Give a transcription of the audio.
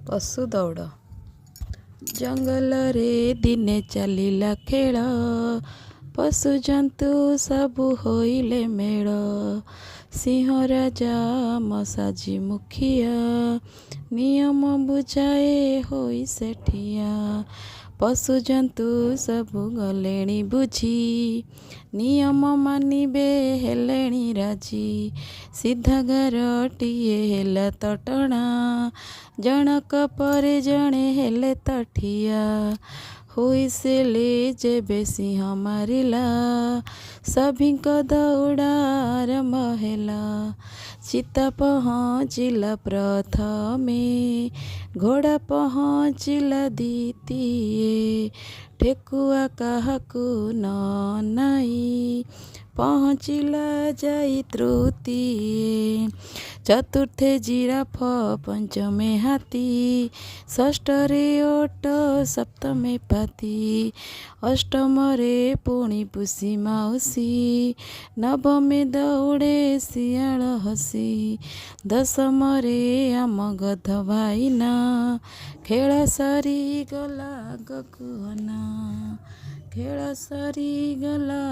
पशु दौड़ जंगल रे दिने चलिला खेल पशु जंतु सबु होइले मेल सिंह राजा मसाजी मुखिया नियम बुझाए होई सेठिया पशु जंतु सबु गलेणी बुझी नियम मानिबे हेलेणी राजी सीधा गारटिए हेला तटणा जनक परे जणे हेले तठिया हुईसेले जेबे सिंह मारिला सभिंक दौड़ा आरंभ ହେଲା ଚିତା ପହଞ୍ଚିଲା ପ୍ରଥମେ ଘୋଡ଼ା ପହଞ୍ଚିଲା ଦ୍ୱିତୀୟ ଠେକୁଆ କାହାକୁ ନ ନାଇ ପହଞ୍ଚିଲା ଯାଇ ତୃତୀୟ ଚତୁର୍ଥେ ଜିରାଫ ପଞ୍ଚମେ ହାତୀ ଷଷ୍ଠରେ ଓଟ ସପ୍ତମେ ପାତି ଅଷ୍ଟମରେ ପୁଣି ପୁଷି ମାଉସୀ ନବମେ ଦୌଡ଼େ ଶିଆଳ ହସି ଦଶମରେ ଆମ ଗଧ ଭାଇନା ଖେଳ ସରିଗଲା ଆଗକୁ ଅନା ଖେଳ ସରିଗଲା।